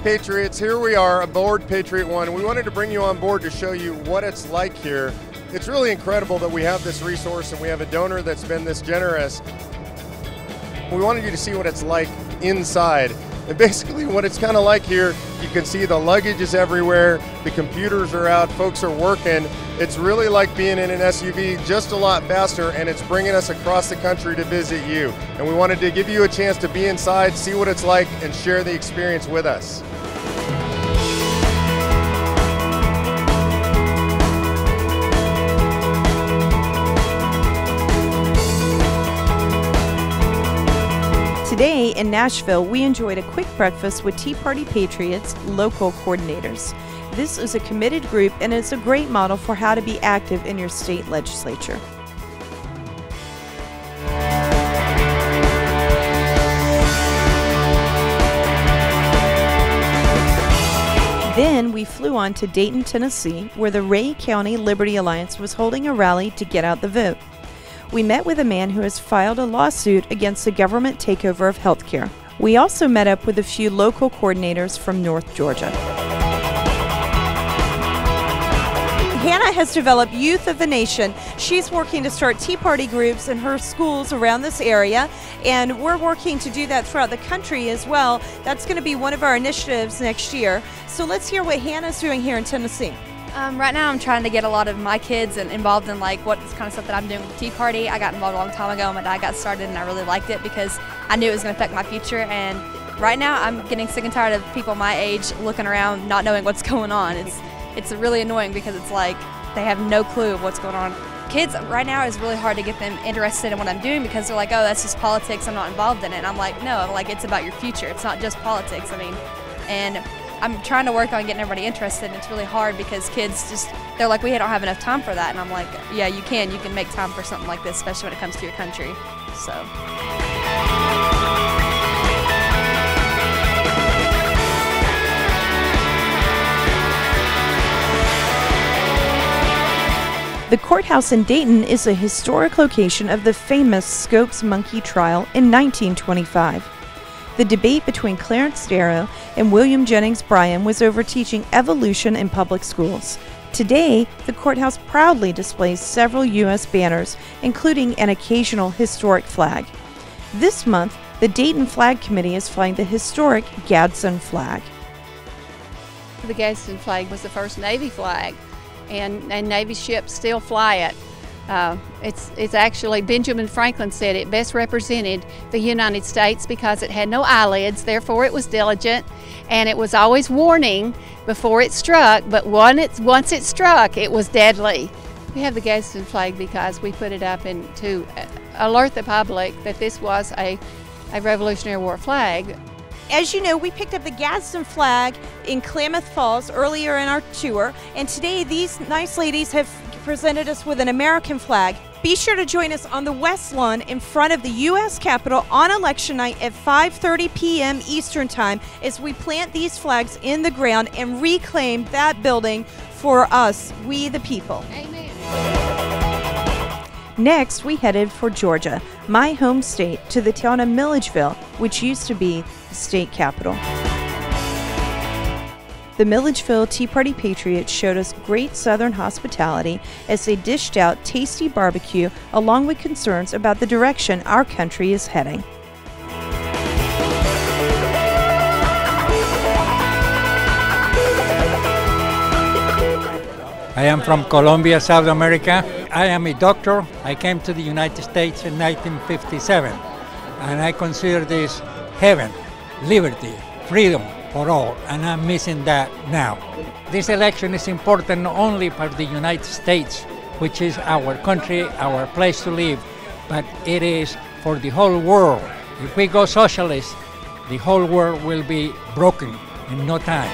Patriots, here we are aboard Patriot One. We wanted to bring you on board to show you what it's like here. It's really incredible that we have this resource and we have a donor that's been this generous. We wanted you to see what it's like inside. And basically what it's kind of like here, you can see the luggage is everywhere, the computers are out, folks are working. It's really like being in an SUV, just a lot faster, and it's bringing us across the country to visit you. And we wanted to give you a chance to be inside, see what it's like, and share the experience with us. Today in Nashville, we enjoyed a quick breakfast with Tea Party Patriots local coordinators. This is a committed group and it's a great model for how to be active in your state legislature. Then we flew on to Dayton, Tennessee, where the Ray County Liberty Alliance was holding a rally to get out the vote. We met with a man who has filed a lawsuit against the government takeover of healthcare. We also met up with a few local coordinators from North Georgia. Hannah has developed Youth of the Nation. She's working to start Tea Party groups in her schools around this area, and we're working to do that throughout the country as well. That's going to be one of our initiatives next year. So let's hear what Hannah's doing here in Tennessee. Right now I'm trying to get a lot of my kids involved in like what kind of stuff that I'm doing with Tea Party. I got involved a long time ago. My dad got started and I really liked it because I knew it was going to affect my future. And right now I'm getting sick and tired of people my age looking around not knowing what's going on. It's really annoying because it's like they have no clue of what's going on. Kids right now is really hard to get them interested in what I'm doing because they're like, oh, that's just politics, I'm not involved in it. And I'm like, no, like it's about your future. It's not just politics. I mean, and I'm trying to work on getting everybody interested, and it's really hard because kids just, they're like, we don't have enough time for that. And I'm like, yeah, you can make time for something like this, especially when it comes to your country. So. The courthouse in Dayton is a historic location of the famous Scopes monkey trial in 1925. The debate between Clarence Darrow and William Jennings Bryan was over teaching evolution in public schools. Today, the courthouse proudly displays several U.S. banners, including an occasional historic flag. This month, the Dayton Flag Committee is flying the historic Gadsden flag. The Gadsden flag was the first Navy flag, and Navy ships still fly it. It's actually, Benjamin Franklin said it best represented the United States because it had no eyelids, therefore it was diligent, and it was always warning before it struck, but once it struck, it was deadly. We have the Gadsden flag because we put it up to alert the public that this was a Revolutionary War flag. As you know, we picked up the Gadsden flag in Klamath Falls earlier in our tour, and today these nice ladies have presented us with an American flag. Be sure to join us on the West Lawn in front of the U.S. Capitol on election night at 5:30 p.m. Eastern Time as we plant these flags in the ground and reclaim that building for us, we the people. Amen. Next, we headed for Georgia, my home state, to the town of Milledgeville, which used to be the state capital. The Milledgeville Tea Party Patriots showed us great Southern hospitality as they dished out tasty barbecue along with concerns about the direction our country is heading. I am from Colombia, South America. I am a doctor. I came to the United States in 1957, and I consider this heaven, liberty, freedom for all, and I'm missing that now. This election is important not only for the United States, which is our country, our place to live, but it is for the whole world. If we go socialist, the whole world will be broken in no time.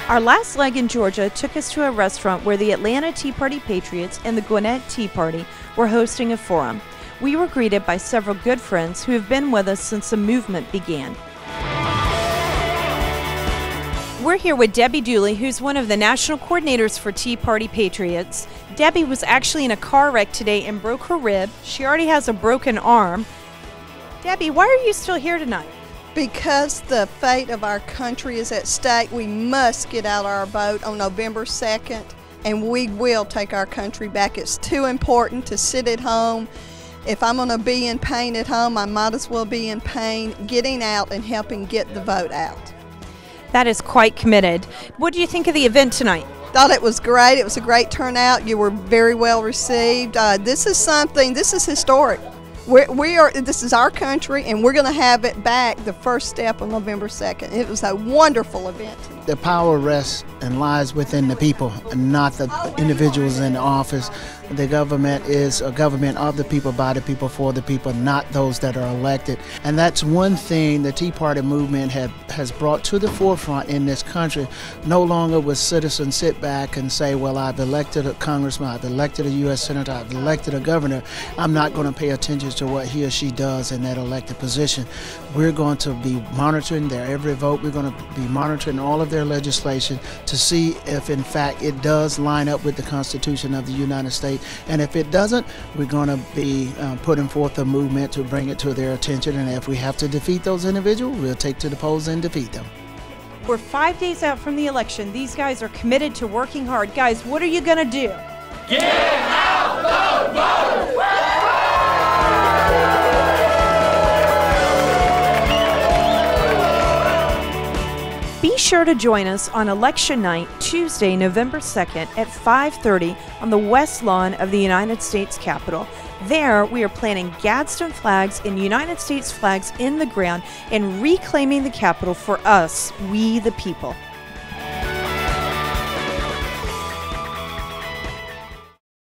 Our last leg in Georgia took us to a restaurant where the Atlanta Tea Party Patriots and the Gwinnett Tea Party were hosting a forum. We were greeted by several good friends who have been with us since the movement began. We're here with Debbie Dooley, who's one of the national coordinators for Tea Party Patriots. Debbie was actually in a car wreck today and broke her rib. She already has a broken arm. Debbie, why are you still here tonight? Because the fate of our country is at stake. We must get out our vote on November 2nd, and we will take our country back. It's too important to sit at home. If I'm going to be in pain at home, I might as well be in pain getting out and helping get the vote out. That is quite committed. What do you think of the event tonight? Thought it was great. It was a great turnout. You were very well received. This is historic. This is our country, and we're going to have it back the first step on November 2nd. It was a wonderful event. The power rests and lies within the people, and not the individuals in the office. The government is a government of the people, by the people, for the people, not those that are elected. And that's one thing the Tea Party movement has brought to the forefront in this country. No longer will citizens sit back and say, well, I've elected a congressman, I've elected a U.S. senator, I've elected a governor. I'm not going to pay attention to what he or she does in that elected position. We're going to be monitoring their every vote. We're going to be monitoring all of their legislation to see if, in fact, it does line up with the Constitution of the United States. And if it doesn't, we're going to be putting forth a movement to bring it to their attention. And if we have to defeat those individuals, we'll take to the polls and defeat them. We're 5 days out from the election. These guys are committed to working hard. Guys, what are you going to do? Get out, vote, vote! Be sure to join us on election night, Tuesday, November 2nd at 5:30 on the west lawn of the United States Capitol. There, we are planting Gadsden flags and United States flags in the ground and reclaiming the Capitol for us, we the people.